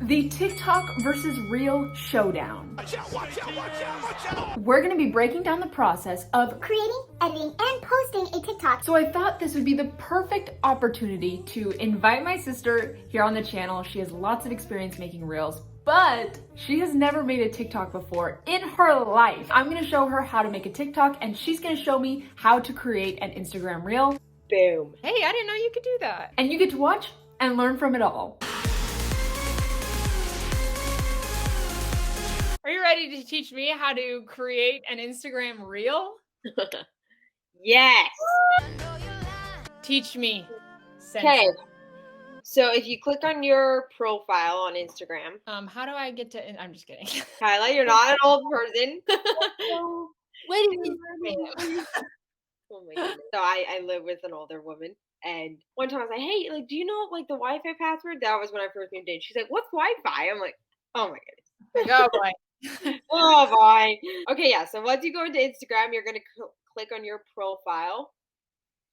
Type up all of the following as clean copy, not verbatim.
The TikTok versus Reel showdown. Watch out, watch out, watch out, watch out. We're going to be breaking down the process of creating, editing, and posting a TikTok. So I thought this would be the perfect opportunity to invite my sister here on the channel. She has lots of experience making Reels, but she has never made a TikTok before in her life. I'm going to show her how to make a TikTok, and she's going to show me how to create an Instagram Reel. Boom. Hey, I didn't know you could do that. And you get to watch and learn from it all. Are you ready to teach me how to create an Instagram Reel? Yes. Teach me. Okay. So if you click on your profile on Instagram, How do I get to? I'm just kidding. Kyla, you're not an old person. Wait a minute. Oh my goodness. So I live with an older woman, and one time I was like, "Hey, like, do you know like the Wi-Fi password?" That was when I first moved in. She's like, "What's Wi-Fi?" I'm like, "Oh my goodness." Oh boy. Oh boy. Okay, yeah. So once you go into Instagram, you're gonna click on your profile.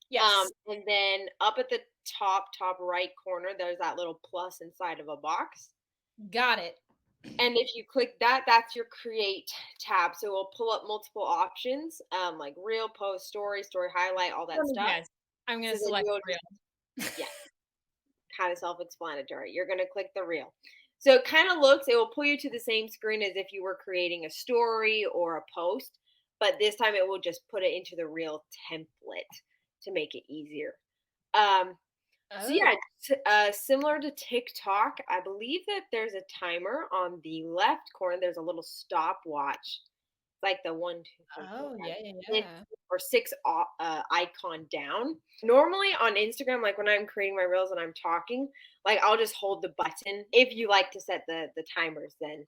Yes. And then up at the top right corner, there's that little plus inside of a box. Got it. And if you click that, that's your create tab. So it will pull up multiple options, like reel, post, story highlight, all that stuff. Yes. I'm gonna select Reel. Yeah. Kind of self-explanatory. You're gonna click the reel. So it kind of looks, it will pull you to the same screen as if you were creating a story or a post, but this time it will just put it into the reel template to make it easier. So yeah, similar to TikTok, I believe that there's a timer on the left corner. There's a little stopwatch, like the 1, 2, 3, 4, Oh, 5, yeah. 6 icon down. Normally on Instagram, like when I'm creating my reels and I'm talking, like I'll just hold the button. If you like to set the timers, then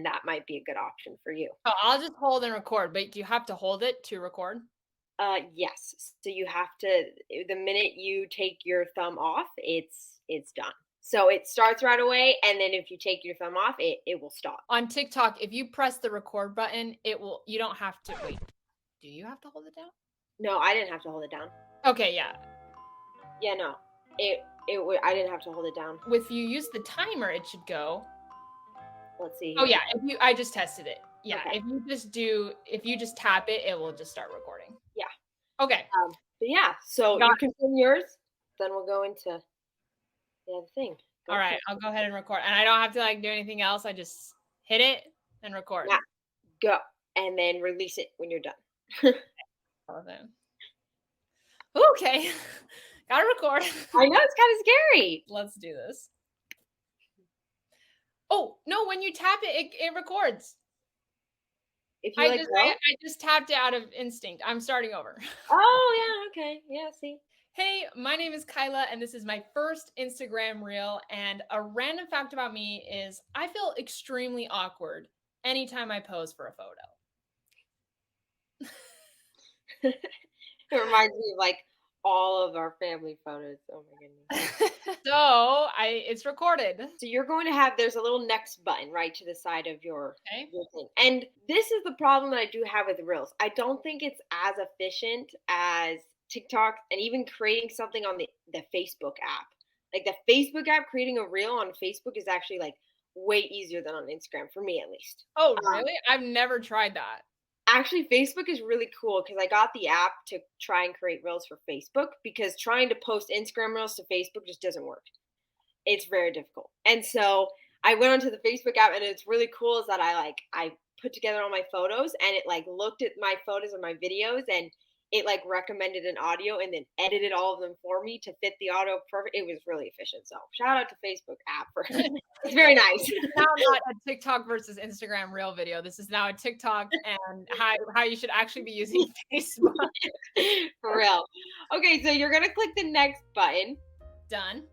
that might be a good option for you. Oh, I'll just hold and record, but do you have to hold it to record? Yes. So you have to, the minute you take your thumb off, it's done. So it starts right away, and then if you take your thumb off, it will stop. On TikTok, if you press the record button, you don't have to wait. Do you have to hold it down? No, I didn't have to hold it down. Okay, yeah. Yeah, no. I didn't have to hold it down. If you use the timer, it should go. Let's see. Oh yeah, I just tested it. Yeah, Okay. if you just tap it, it will just start recording. Yeah. Okay. But yeah, so you confirm yours, then we'll go into the other thing. All right, I'll go ahead and record. And I don't have to do anything else. I just hit it and record. Yeah. Go. And then release it when you're done. Okay. Gotta record. I know, it's kind of scary. Let's do this. Oh, no, when you tap it, it records. If you I just tapped it out of instinct. I'm starting over. Oh, yeah, okay. Yeah, see. Hey, my name is Kyla, and this is my first Instagram Reel. And a random fact about me is I feel extremely awkward anytime I pose for a photo. It reminds me of all of our family photos. Oh my goodness. So it's recorded. So you're going to have, there's a little next button right to the side of your Okay. thing. And this is the problem that I do have with Reels. I don't think it's as efficient as TikTok, and even creating something on the Facebook app. Like the Facebook app, creating a Reel on Facebook is actually way easier than on Instagram, for me at least. Oh, really? I've never tried that. Actually, Facebook is really cool because I got the app to try and create Reels for Facebook, because trying to post Instagram Reels to Facebook just doesn't work. It's very difficult. And so I went onto the Facebook app, and it's really cool is that I put together all my photos, and it looked at my photos and my videos, and it recommended an audio and then edited all of them for me to fit the audio perfect. It was really efficient. So shout out to Facebook app for it's very nice. Now not a TikTok versus Instagram Reel video. This is now a TikTok and how you should actually be using Facebook. For real. Okay, so you're gonna click the next button. Done.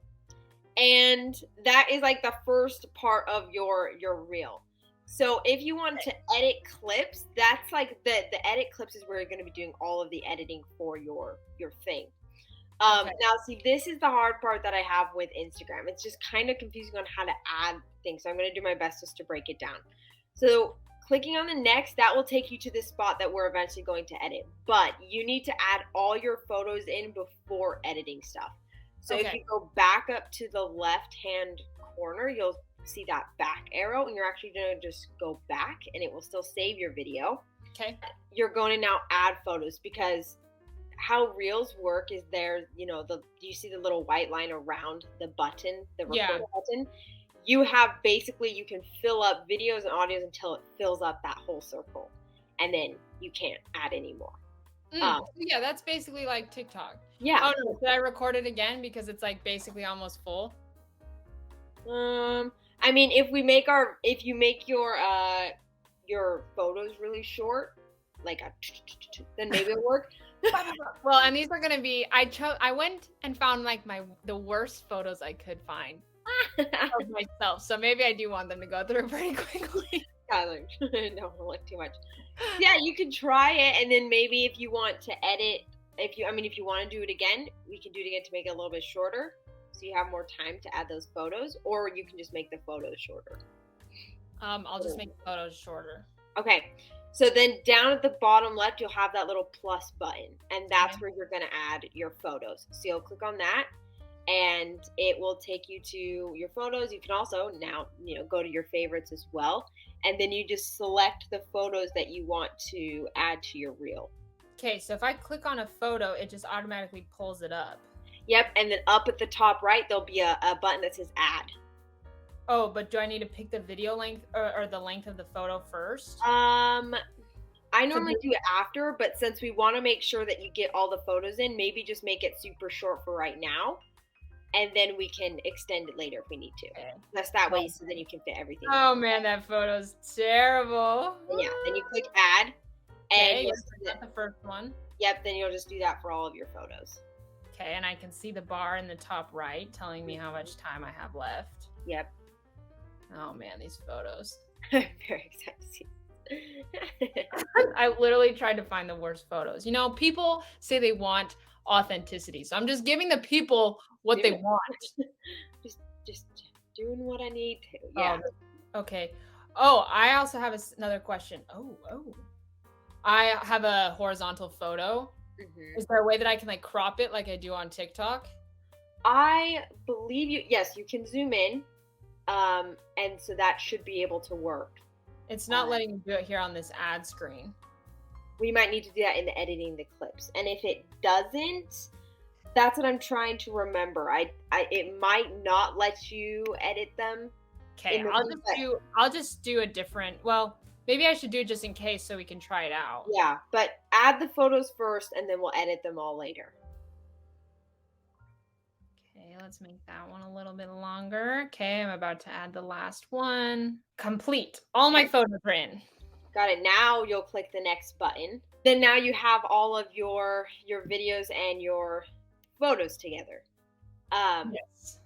And that is the first part of your reel. So if you want to edit clips, that's the edit clips is where you're going to be doing all of the editing for your thing. Okay. Now, see, this is the hard part that I have with Instagram. It's just kind of confusing on how to add things. So I'm going to do my best just to break it down. So clicking on the next, that will take you to the spot that we're eventually going to edit. But you need to add all your photos in before editing stuff. So if you go back up to the left-hand corner, you'll see that back arrow, and you're actually going to just go back, and it will still save your video. Okay. You're going to now add photos, because how Reels work is there, you know, do you see the little white line around the button, the record button? You have basically, you can fill up videos and audios until it fills up that whole circle, and then you can't add any more. Yeah, that's basically like TikTok. Yeah. Oh no, did I record it again because it's like basically almost full? I mean, if you make your photos really short, like then maybe it'll work. Well, and these are gonna be. I went and found like the worst photos I could find of myself. So maybe I do want them to go through pretty quickly. Tyler, don't look too much. Yeah, you can try it, and then maybe if you want to edit, if you want to do it again, we can do it again to make it a little bit shorter, so you have more time to add those photos, or you can just make the photos shorter. I'll just make the photos shorter. Okay, so then down at the bottom left, you'll have that little plus button, and that's where you're gonna add your photos. So you'll click on that, and it will take you to your photos. You can also now, go to your favorites as well, and then you just select the photos that you want to add to your reel. Okay, so if I click on a photo, it just automatically pulls it up. Yep, and then up at the top right, there'll be a button that says add. Oh, but do I need to pick the video length or the length of the photo first? I normally do it after, but since we want to make sure that you get all the photos in, maybe just make it super short for right now, and then we can extend it later if we need to. Okay. That's that way, so then you can fit everything. Oh man, that photo's terrible. And yeah, then you click add, and that's the first one. Yep, then you'll just do that for all of your photos. Okay, and I can see the bar in the top right telling me how much time I have left. Yep. Oh man, these photos. I'm very excited to see. I literally tried to find the worst photos. People say they want authenticity, so I'm just giving the people what they want. just doing what I need to. Yeah. Okay. Oh, I also have another question. Oh. I have a horizontal photo. Mm-hmm. Is there a way that I can crop it like I do on TikTok? I believe you. Yes, you can zoom in. And so that should be able to work. It's not letting me do it here on this ad screen. We might need to do that in the editing the clips. And if it doesn't, that's what I'm trying to remember. It might not let you edit them. Okay, I'll just do a different. Well, maybe I should do it just in case so we can try it out. Yeah, but add the photos first, and then we'll edit them all later. Okay, let's make that one a little bit longer. Okay, I'm about to add the last one. Complete. All my photos are in. Got it. Now you'll click the next button. Then now you have all of your videos and your photos together. Yes.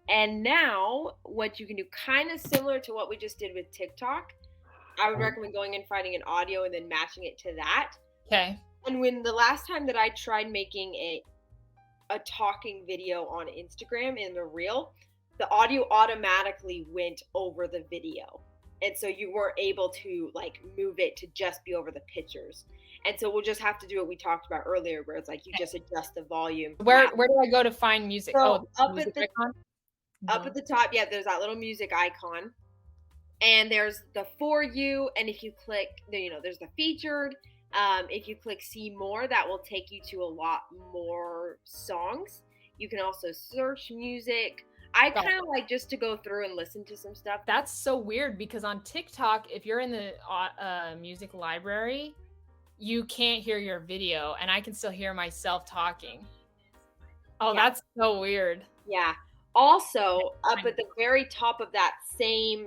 And now what you can do, kind of similar to what we just did with TikTok, I would recommend going and finding an audio and then matching it to that. Okay. And when the last time that I tried making a talking video on Instagram in the reel, the audio automatically went over the video. And so you weren't able to move it to just be over the pictures. And so we'll just have to do what we talked about earlier, where it's you just adjust the volume. Where do I go to find music? So up at the top, yeah, there's that little music icon. And there's the For You, and if you click, there's the featured. If you click see more, that will take you to a lot more songs. You can also search music. I kind of like just to go through and listen to some stuff. That's so weird because on TikTok, if you're in the music library, you can't hear your video, and I can still hear myself talking. Oh, yeah. That's so weird. Yeah. Also, up at the very top of that same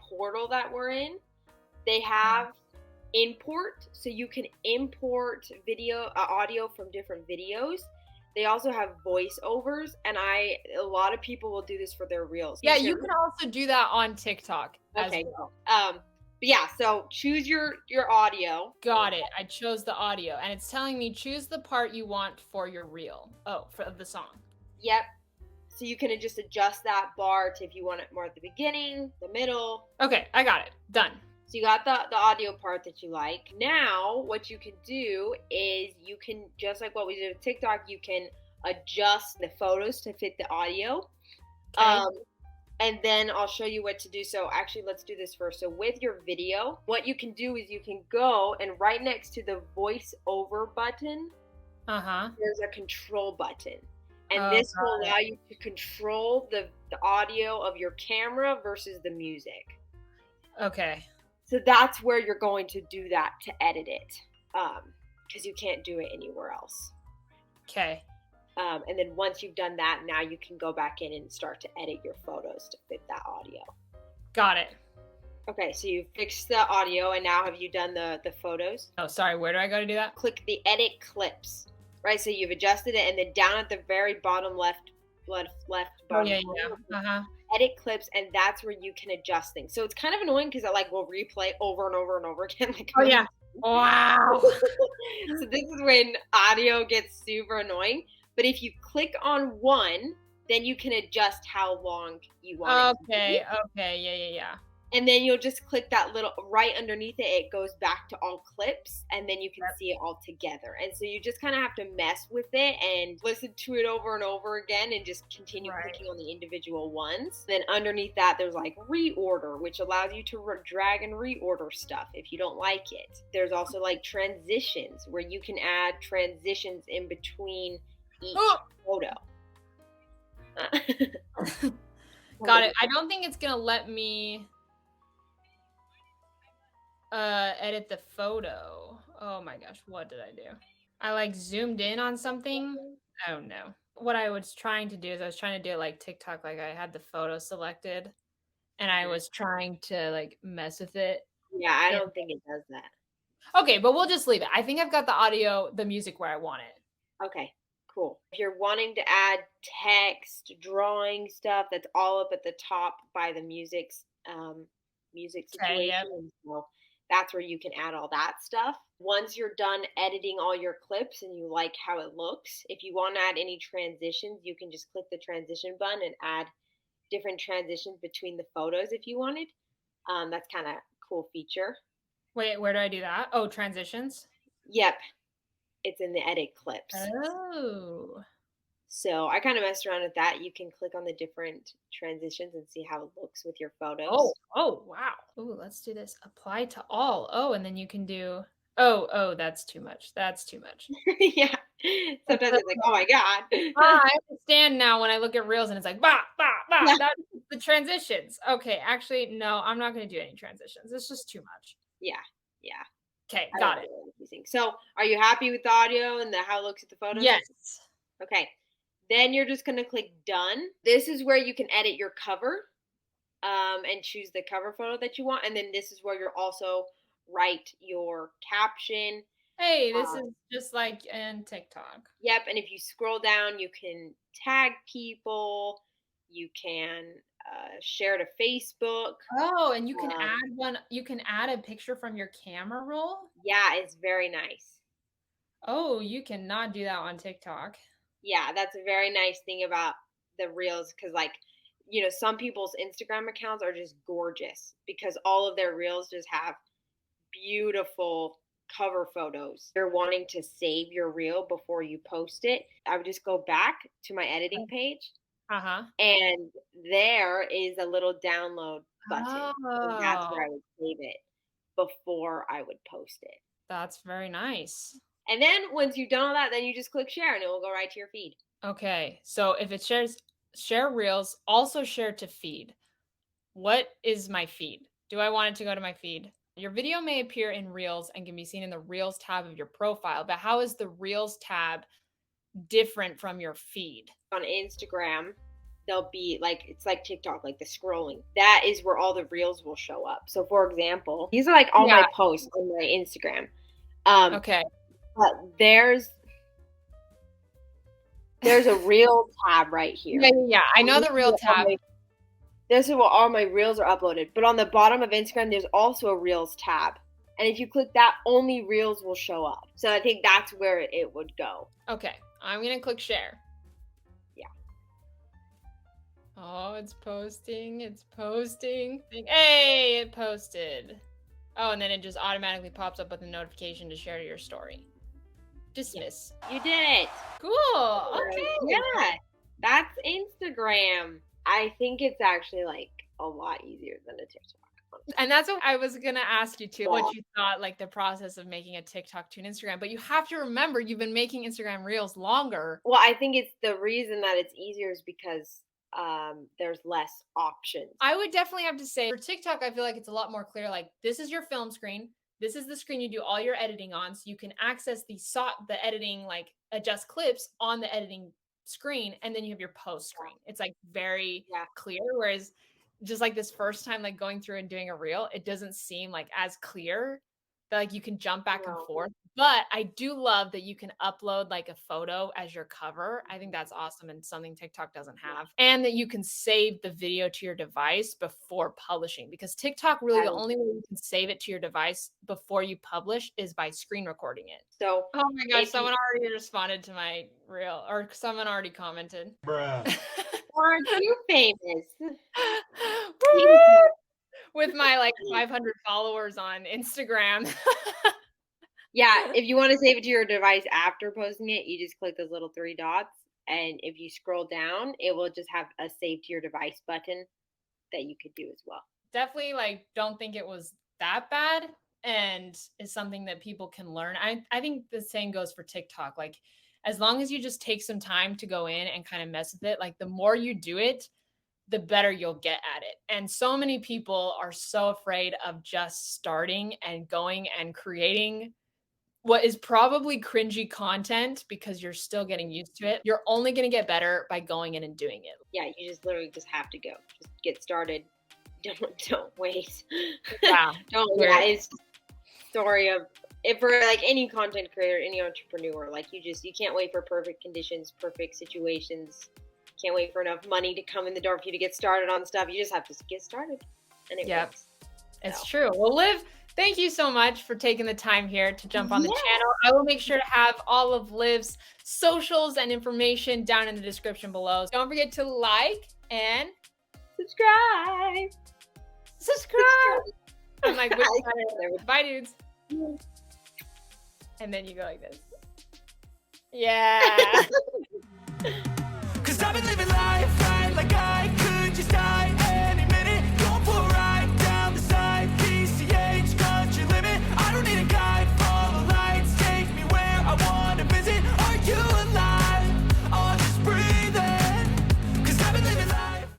portal that we're in, they have import, so you can import audio from different videos. They also have voiceovers, and a lot of people will do this for their reels. Yeah, you can also do that on TikTok. Okay. But yeah, so choose your audio. Got it. I chose the audio, and it's telling me choose the part you want for your reel. Oh, for the song. Yep. So you can just adjust that bar to if you want it more at the beginning, the middle. Okay, I got it. Done. So you got the audio part that you like. Now, what you can do is you can, just like what we did with TikTok, you can adjust the photos to fit the audio. Okay. and then I'll show you what to do. So actually, let's do this first. So with your video, what you can do is you can go and right next to the voiceover button, there's a control button. And this will allow you to control the audio of your camera versus the music. Okay. So that's where you're going to do that to edit it, because you can't do it anywhere else. Okay. And then once you've done that, now you can go back in and start to edit your photos to fit that audio. Got it. Okay, so you fixed the audio, and now have you done the photos? Oh, sorry. Where do I go to do that? Click the edit clips, right? So you've adjusted it, and then down at the very bottom left bottom corner, edit clips, and that's where you can adjust things. So it's kind of annoying because it will replay over and over and over again. Wow. So this is when audio gets super annoying. But if you click on one, then you can adjust how long you want it to be. Okay. Yeah. And then you'll just click that little right underneath it. It goes back to all clips, and then you can see it all together. And so you just kind of have to mess with it and listen to it over and over again and just continue clicking on the individual ones. Then underneath that, there's reorder, which allows you to drag and reorder stuff if you don't like it. There's also transitions, where you can add transitions in between each photo. Got it. I don't think it's going to let me edit the photo. Oh my gosh, what did I do? I zoomed in on something. Oh no. What I was trying to do is I was trying to do it like TikTok, I had the photo selected and I was trying to mess with it. Yeah, I don't think it does that. Okay, but we'll just leave it. I think I've got the music where I want it. Okay, cool. If you're wanting to add text, drawing stuff, that's all up at the top by the music situation. So that's where you can add all that stuff. Once you're done editing all your clips and you like how it looks, if you want to add any transitions, you can just click the transition button and add different transitions between the photos if you wanted. That's kind of cool feature. Wait, where do I do that? Oh, transitions? Yep. It's in the edit clips. Oh. So I kind of messed around with that. You can click on the different transitions and see how it looks with your photos. Oh, wow. Oh, let's do this. Apply to all. Oh, and then you can do, oh, that's too much. That's too much. Yeah. Sometimes it's oh my God. I understand now when I look at reels and it's bah. That's the transitions. Okay, actually, no, I'm not going to do any transitions. It's just too much. Yeah. Okay, got it. So are you happy with the audio and how it looks at the photos? Yes. Okay. Then you're just going to click done. This is where you can edit your cover and choose the cover photo that you want. And then this is where you'll also write your caption. Hey, this is just like in TikTok. Yep. And if you scroll down, you can tag people. You can share to Facebook. Oh, and you can add one. You can add a picture from your camera roll. Yeah, it's very nice. Oh, you cannot do that on TikTok. Yeah, that's a very nice thing about the reels because, some people's Instagram accounts are just gorgeous because all of their reels just have beautiful cover photos. You're wanting to save your reel before you post it. I would just go back to my editing page. And there is a little download button. And that's where I would save it before I would post it. That's very nice. And then once you've done all that, then you just click share and it will go right to your feed. Okay. So if it share reels, also share to feed. What is my feed? Do I want it to go to my feed? Your video may appear in reels and can be seen in the reels tab of your profile, but how is the reels tab different from your feed? On Instagram, they'll be it's like TikTok, the scrolling. That is where all the reels will show up. So for example, these are all my posts on my Instagram. Okay. But there's a reel tab right here. Yeah. I know the reel tab. This is where all my reels are uploaded. But on the bottom of Instagram, there's also a reels tab. And if you click that, only reels will show up. So I think that's where it would go. Okay. I'm going to click share. Yeah. Oh, it's posting. Hey, it posted. Oh, and then it just automatically pops up with a notification to share to your story. Dismiss. You did it. Cool. Okay. Yeah. That's Instagram. I think it's actually like a lot easier than a TikTok. And that's what I was gonna ask you too, what you thought, like the process of making a TikTok to an Instagram. But you have to remember, you've been making Instagram Reels longer. Well, I think it's the reason that it's easier is because there's less options. I would definitely have to say for TikTok, I feel like it's a lot more clear. Like this is your film screen. This is the screen you do all your editing on. So you can access the editing, like adjust clips on the editing screen. And then you have your post screen. It's like very clear. Whereas just like this first time, like going through and doing a reel, it doesn't seem like as clear that like you can jump back and forth. But I do love that you can upload like a photo as your cover. I think that's awesome and something TikTok doesn't have. And that you can save the video to your device before publishing, because TikTok really the only way you can save it to your device before you publish is by screen recording it. So, oh my gosh, someone already responded to my reel, or someone already commented. Bruh. Aren't you famous? With my like 500 followers on Instagram. Yeah, if you want to save it to your device after posting it, you just click those little 3 dots. And if you scroll down, it will just have a save to your device button that you could do as well. Definitely like don't think it was that bad, and is something that people can learn. I think the same goes for TikTok. Like as long as you just take some time to go in and kind of mess with it, like the more you do it, the better you'll get at it. And so many people are so afraid of just starting and going and creating what is probably cringy content because you're still getting used to it. You're only going to get better by going in and doing it. Yeah, you just literally just have to go. Just get started. Don't wait. Yeah. Yeah, it's a story of if for like any content creator, any entrepreneur, like you can't wait for perfect conditions, perfect situations. Can't wait for enough money to come in the door for you to get started on stuff. You just have to get started, and it works. It's true. Well, Liv, thank you so much for taking the time here to jump on the channel. I will make sure to have all of Liv's socials and information down in the description below. Don't forget to like and subscribe. I'm like, bye, dudes. And then you go like this. Yeah. Cause I've been living life right like I could just die.